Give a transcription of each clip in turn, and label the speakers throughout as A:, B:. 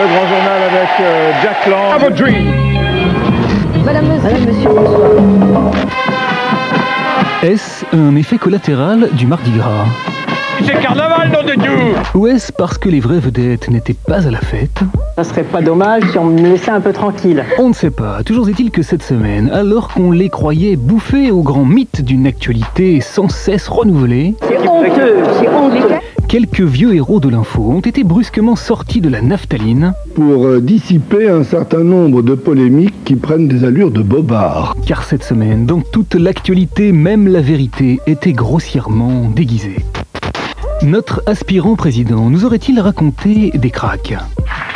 A: Le grand journal avec Jack Lang. Have a dream.
B: Madame, monsieur, bonsoir.
C: Est-ce un effet collatéral du Mardi Gras?
A: C'est carnaval, nom de Dieu!
C: Ou est-ce parce que les vraies vedettes n'étaient pas à la fête?
D: Ça serait pas dommage si on me laissait un peu tranquille.
C: On ne sait pas. Toujours est-il que cette semaine, alors qu'on les croyait bouffés au grand mythe d'une actualité sans cesse renouvelée,
D: C'est honteux, c'est honteux.
C: quelques vieux héros de l'info ont été brusquement sortis de la naphtaline
E: pour dissiper un certain nombre de polémiques qui prennent des allures de bobards.
C: car cette semaine, dans toute l'actualité, même la vérité était grossièrement déguisée. Notre aspirant président nous aurait-il raconté des cracks?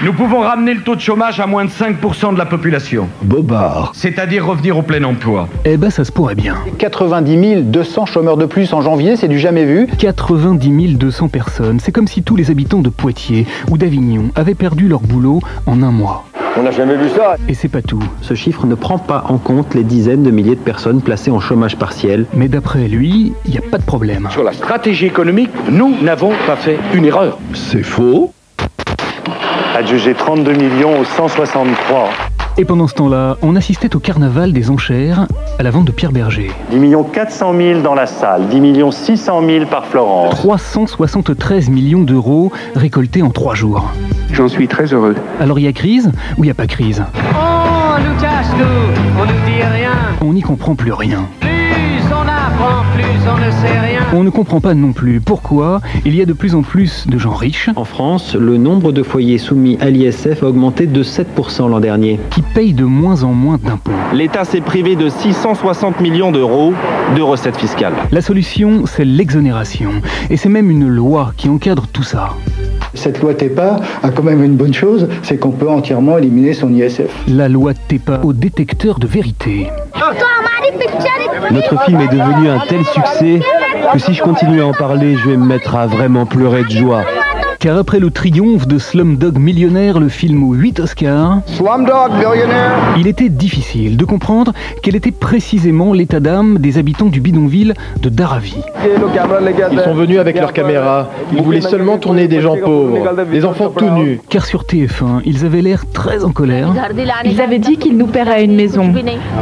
F: Nous pouvons ramener le taux de chômage à moins de 5% de la population.
E: Bobards.
F: C'est-à-dire revenir au plein emploi.
C: Eh ben ça se pourrait bien.
G: 90 200 chômeurs de plus en janvier, c'est du jamais vu.
C: 90 200 personnes, c'est comme si tous les habitants de Poitiers ou d'Avignon avaient perdu leur boulot en un mois.
A: On n'a jamais vu ça.
C: Et c'est pas tout.
D: Ce chiffre ne prend pas en compte les dizaines de milliers de personnes placées en chômage partiel.
C: Mais d'après lui, il n'y a pas de problème.
F: Sur la stratégie économique, nous n'avons pas fait une erreur.
E: C'est faux.
H: Adjugé 32 millions aux 163.
C: Et pendant ce temps-là, on assistait au carnaval des enchères à la vente de Pierre Berger.
H: 10 400 000 dans la salle, 10 600 000 par Florence.
C: 373 millions d'euros récoltés en 3 jours.
I: J'en suis très heureux.
C: Alors il y a crise ou il n'y a pas crise?
D: Oh, on nous cache, nous. On nous dit rien.
C: On n'y comprend plus rien.
D: Plus on apprend, plus on ne sait rien.
C: On ne comprend pas non plus pourquoi il y a de plus en plus de gens riches
D: En France, le nombre de foyers soumis à l'ISF a augmenté de 7% l'an dernier.
C: qui payent de moins en moins d'impôts.
J: L'État s'est privé de 660 millions d'euros de recettes fiscales.
C: La solution, c'est l'exonération. Et c'est même une loi qui encadre tout ça.
G: Cette loi TEPA a quand même une bonne chose, c'est qu'on peut entièrement éliminer son ISF.
C: La loi TEPA au détecteur de vérité.
I: Notre film est devenu un tel succès que si je continue à en parler, je vais me mettre à vraiment pleurer de joie.
C: Car après le triomphe de Slumdog Millionnaire, le film aux 8 Oscars,
A: Slumdog Millionaire.
C: il était difficile de comprendre quel était précisément l'état d'âme des habitants du bidonville de Dharavi.
I: Ils sont venus avec leurs caméras. Ils voulaient seulement tourner des gens pauvres, des enfants tout nus.
C: Car sur TF1, ils avaient l'air très en colère,
B: Ils avaient dit qu'ils nous paieraient une maison,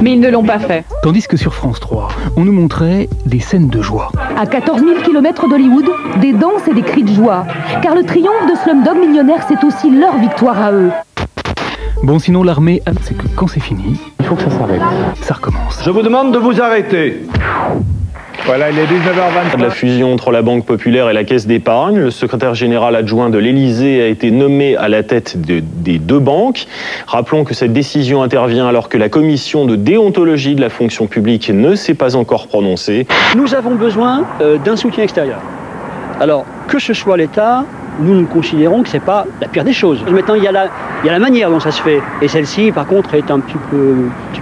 B: mais ils ne l'ont pas fait.
C: tandis que sur France 3, on nous montrait des scènes de joie.
B: À 14 000 km d'Hollywood, des danses et des cris de joie. Car le triomphe de Slumdog Millionnaire, c'est aussi leur victoire à eux.
C: Bon, sinon l'armée, c'est que quand c'est fini,
G: Il faut que ça s'arrête.
C: ça recommence.
F: Je vous demande de vous arrêter.
A: Voilà, il est 19h25.
J: De la fusion entre la Banque Populaire et la Caisse d'Épargne, le secrétaire général adjoint de l'Élysée a été nommé à la tête des deux banques. Rappelons que cette décision intervient alors que la commission de déontologie de la fonction publique ne s'est pas encore prononcée.
D: Nous avons besoin d'un soutien extérieur. Alors, que ce soit l'État, nous considérons que ce n'est pas la pire des choses. Maintenant, il y a la manière dont ça se fait. Et celle-ci, par contre, est un petit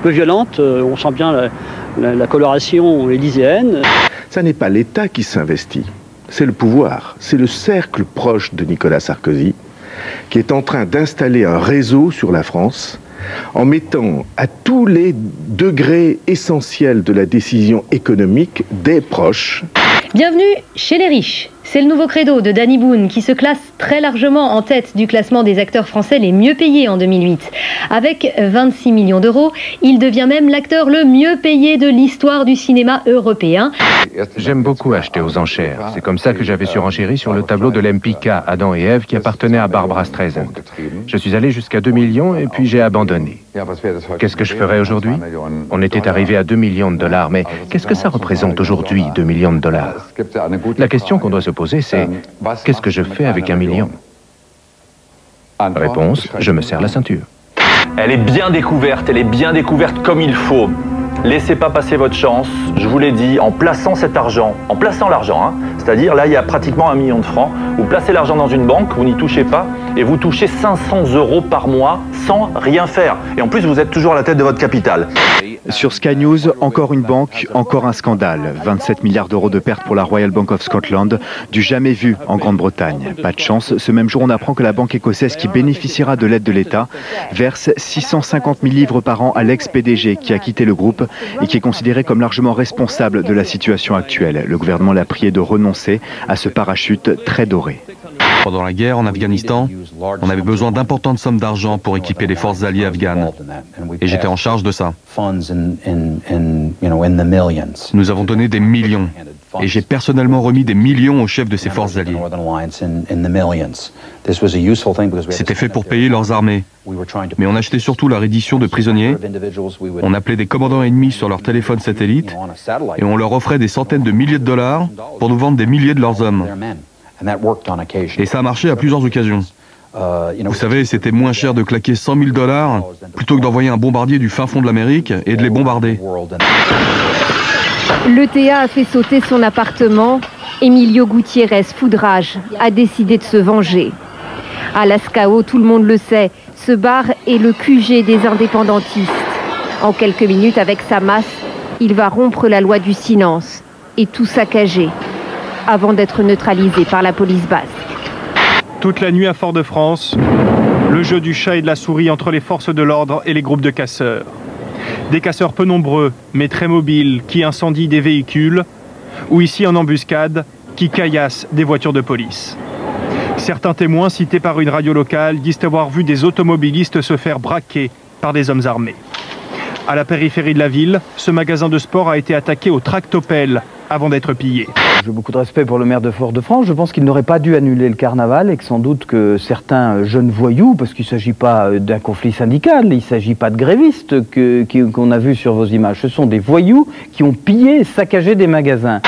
D: peu violente. On sent bien la coloration élyséenne.
E: Ça n'est pas l'État qui s'investit, c'est le pouvoir, c'est le cercle proche de Nicolas Sarkozy qui est en train d'installer un réseau sur la France en mettant à tous les degrés essentiels de la décision économique des proches.
B: Bienvenue chez les riches. C'est le nouveau credo de Danny Boone qui se classe très largement en tête du classement des acteurs français les mieux payés en 2008. Avec 26 millions d'euros, il devient même l'acteur le mieux payé de l'histoire du cinéma européen.
K: J'aime beaucoup acheter aux enchères. C'est comme ça que j'avais surenchéri sur le tableau de l'Empika, Adam et Ève, qui appartenait à Barbara Streisand. Je suis allé jusqu'à 2 millions et puis j'ai abandonné. Qu'est-ce que je ferais aujourd'hui? On était arrivé à 2 millions de dollars, mais qu'est-ce que ça représente aujourd'hui, 2 millions de dollars? La question qu'on doit se poser, c'est qu'est-ce que je fais avec 1 million? Réponse, je me serre la ceinture.
J: Elle est bien découverte comme il faut. Laissez pas passer votre chance, je vous l'ai dit, en plaçant cet argent, hein, c'est-à-dire là il y a pratiquement 1 million de francs, vous placez l'argent dans une banque, vous n'y touchez pas, et vous touchez 500 euros par mois sans rien faire. Et en plus vous êtes toujours à la tête de votre capital.
L: Sur Sky News, encore une banque, encore un scandale. 27 milliards d'euros de pertes pour la Royal Bank of Scotland, du jamais vu en Grande-Bretagne. Pas de chance, ce même jour on apprend que la banque écossaise qui bénéficiera de l'aide de l'État verse 650 000 livres par an à l'ex-PDG qui a quitté le groupe et qui est considéré comme largement responsable de la situation actuelle. Le gouvernement l'a prié de renoncer à ce parachute très doré.
M: Pendant la guerre en Afghanistan, on avait besoin d'importantes sommes d'argent pour équiper les forces alliées afghanes. Et j'étais en charge de ça. Nous avons donné des millions. Et j'ai personnellement remis des millions aux chefs de ces forces alliées. C'était fait pour payer leurs armées. Mais on achetait surtout la reddition de prisonniers. On appelait des commandants ennemis sur leur téléphone satellite. Et on leur offrait des centaines de milliers de dollars pour nous vendre des milliers de leurs hommes. Et ça a marché à plusieurs occasions. Vous savez, c'était moins cher de claquer 100 000 dollars plutôt que d'envoyer un bombardier du fin fond de l'Amérique et de les bombarder.
B: L'ETA a fait sauter son appartement. Emilio Gutiérrez, foudrage, a décidé de se venger. À Lascaux, tout le monde le sait, ce bar est le QG des indépendantistes. En quelques minutes, avec sa masse, il va rompre la loi du silence et tout saccager, avant d'être neutralisé par la police basque.
N: Toute la nuit à Fort-de-France, le jeu du chat et de la souris entre les forces de l'ordre et les groupes de casseurs. Des casseurs peu nombreux, mais très mobiles, qui incendient des véhicules, ou ici en embuscade, qui caillassent des voitures de police. Certains témoins cités par une radio locale disent avoir vu des automobilistes se faire braquer par des hommes armés. À la périphérie de la ville, ce magasin de sport a été attaqué au tractopelle avant d'être pillé.
O: J'ai beaucoup de respect pour le maire de Fort-de-France. Je pense qu'il n'aurait pas dû annuler le carnaval et que sans doute que certains jeunes voyous, parce qu'il ne s'agit pas d'un conflit syndical, il ne s'agit pas de grévistes qu'on a vus sur vos images, ce sont des voyous qui ont pillé et saccagé des magasins.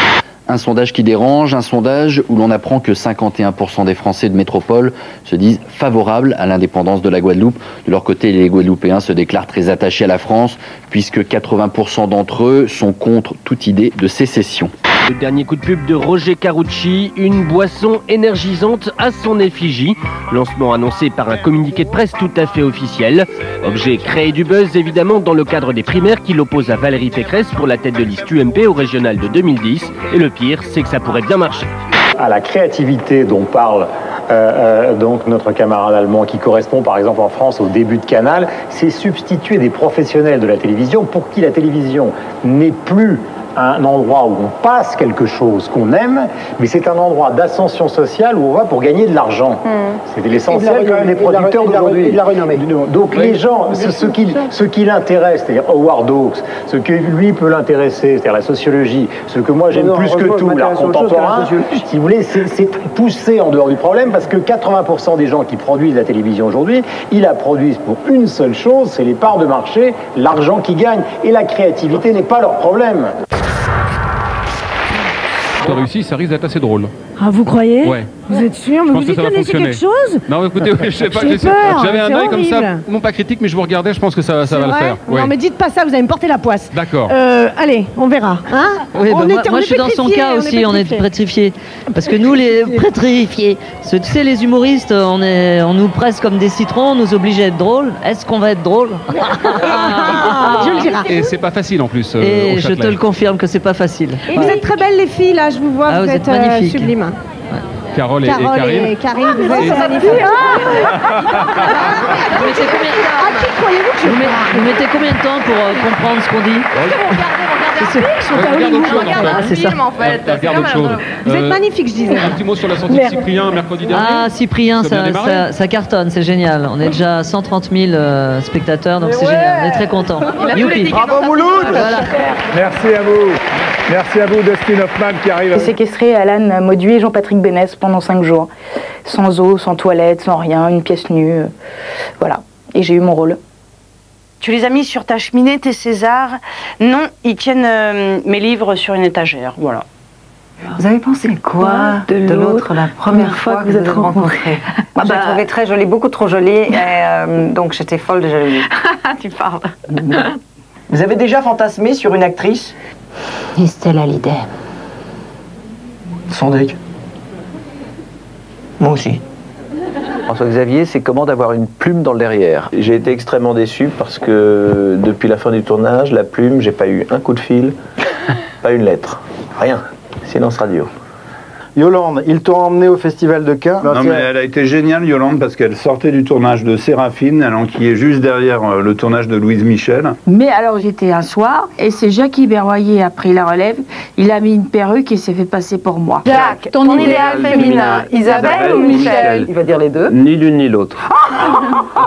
P: Un sondage qui dérange, un sondage où l'on apprend que 51% des Français de métropole se disent favorables à l'indépendance de la Guadeloupe. De leur côté, les Guadeloupéens se déclarent très attachés à la France, puisque 80% d'entre eux sont contre toute idée de sécession.
Q: Le dernier coup de pub de Roger Carucci, une boisson énergisante à son effigie. Lancement annoncé par un communiqué de presse tout à fait officiel. Objet créé du buzz évidemment dans le cadre des primaires qui l'opposent à Valérie Pécresse pour la tête de liste UMP au régional de 2010. Et le pire, c'est que ça pourrait bien marcher.
H: À la créativité dont parle donc notre camarade allemand, qui correspond par exemple en France au début de Canal, c'est substituer des professionnels de la télévision pour qui la télévision n'est plus un endroit où on passe quelque chose qu'on aime, mais c'est un endroit d'ascension sociale où on va pour gagner de l'argent. C'est l'essentiel quand même des producteurs d'aujourd'hui. Donc les gens, ce qui l'intéresse, c'est-à-dire Howard Hawks, ce que lui peut l'intéresser, c'est-à-dire la sociologie, ce que moi j'aime plus que tout, l'art contemporain, si vous voulez, c'est poussé en dehors du problème, parce que 80% des gens qui produisent la télévision aujourd'hui, ils la produisent pour une seule chose, c'est les parts de marché, l'argent qu'ils gagnent, et la créativité n'est pas leur problème.
R: Si tu as réussi, ça risque d'être assez drôle.
S: Ah, vous croyez?
R: Ouais.
S: Vous êtes sûr?
R: Je
S: Mais
R: pense
S: vous y
R: que ça va
S: connaissez
R: fonctionner.
S: quelque chose?
R: Non, écoutez, je sais pas. J'avais un œil comme ça, non pas critique, mais je vous regardais, je pense que ça va le faire.
S: Non,
R: Ouais.
S: mais dites pas ça, vous allez me porter la poisse.
R: D'accord.
S: Allez, on verra. Hein?
T: Oui, moi je suis dans son cas aussi, on est pétrifiés. Parce que nous, les pétrifiés, tu sais, les humoristes, on nous presse comme des citrons, on nous oblige à être drôle. Est-ce qu'on va être drôle?
S: Je le dirai.
R: Et c'est pas facile en plus.
T: Et
R: au
T: je
R: Châtelet.
T: te le confirme que c'est pas facile.
S: Et vous êtes très belles les filles, là, je vous vois, vous êtes
T: magnifiques.
S: sublimes.
R: Carole et Karine.
S: Karine, vous êtes magnifiques.
T: Vous mettez combien de temps pour comprendre ce qu'on dit?
S: C'est ça. Vous êtes magnifique, je disais.
R: Un petit mot sur la sortie de Cyprien mercredi dernier.
T: Ah, Cyprien, ça cartonne, c'est génial. On est déjà à 130 000 spectateurs, donc c'est génial. On est très contents. Youpi.
A: Bravo Mouloud.
T: Voilà.
A: Merci à vous. Merci à vous, Dustin Hoffman, qui arrive.
U: J'ai séquestré Alan Mauduit et Jean-Patrick Bénès pendant 5 jours. Sans eau, sans toilette, sans rien, une pièce nue. Voilà. Et j'ai eu mon rôle.
V: Tu les as mis sur ta cheminée, tes Césars? Non, ils tiennent mes livres sur une étagère, voilà.
W: Vous avez pensé quoi de l'autre la première fois que vous êtes rencontrés?
V: Moi, je l'ai trouvée très jolie, beaucoup trop jolie, et donc j'étais folle de jalousie. Tu parles.
W: Vous avez déjà fantasmé sur une actrice?
U: Estelle Hallyday.
W: Sandrick. Moi aussi.
X: François-Xavier, c'est comment d'avoir une plume dans le derrière. J'ai été extrêmement déçu parce que depuis la fin du tournage, la plume, j'ai pas eu un coup de fil, pas une lettre, rien. Silence radio.
C: Yolande, ils t'ont emmené au Festival de Cannes.
F: Non, mais elle a été géniale, Yolande, parce qu'elle sortait du tournage de Séraphine, elle enquillait juste derrière le tournage de Louise Michel.
G: Mais alors j'étais un soir, et c'est Jacques Berroyer a pris la relève, il a mis une perruque et s'est fait passer pour moi.
U: Jacques, ton idéal féminin, Isabelle ou Michel?
W: Il va dire les deux.
X: Ni l'une ni l'autre.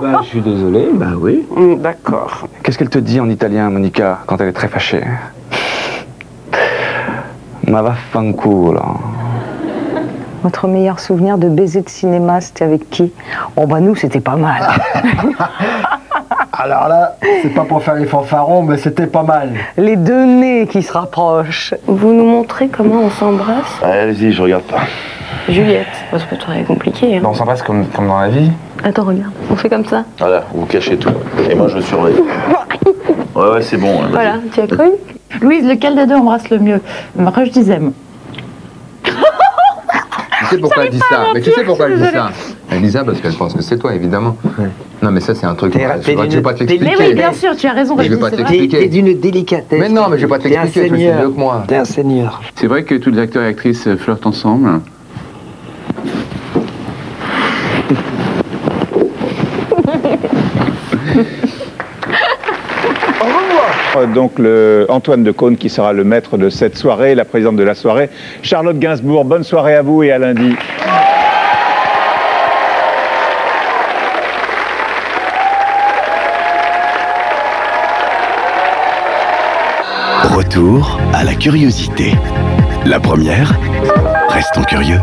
X: Bah, je suis désolé, bah oui.
W: D'accord.
I: Qu'est-ce qu'elle te dit en italien, Monica, quand elle est très fâchée? Ma vaffanculo.
W: Votre meilleur souvenir de baiser de cinéma, c'était avec qui? Oh bah nous, c'était pas mal.
C: Alors là, c'est pas pour faire les fanfarons, mais c'était pas mal.
W: Les deux nez qui se rapprochent.
U: Vous nous montrez comment on s'embrasse?
I: Allez-y, je regarde pas.
U: Juliette, ça peut être très compliqué. Hein.
I: On s'embrasse comme dans la vie.
U: Attends, regarde, on fait comme ça.
X: Voilà, vous cachez tout. Et moi, je surveille. Ouais, c'est bon. Hein,
U: voilà, tu as cru?
W: Louise, lequel des deux embrasse le mieux? Moi, je disais.
Y: Tu sais pourquoi elle dit ça? Mais tu sais pourquoi elle dit ça? Elle dit ça parce qu'elle pense que c'est toi, évidemment. Non, mais ça, c'est un truc. Je vais pas t'expliquer.
W: Mais oui, bien sûr, tu as raison.
Y: Je vais pas t'expliquer.
W: T'es d'une délicatesse.
Y: Mais non, mais je vais pas t'expliquer. Tu sais mieux que moi.
W: T'es un seigneur.
R: C'est vrai que tous les acteurs et actrices flirtent ensemble.
A: Donc Antoine Decaune qui sera le maître de cette soirée, la présidente de la soirée. Charlotte Gainsbourg, bonne soirée à vous et à lundi.
Z: Retour à la curiosité. La première, restons curieux.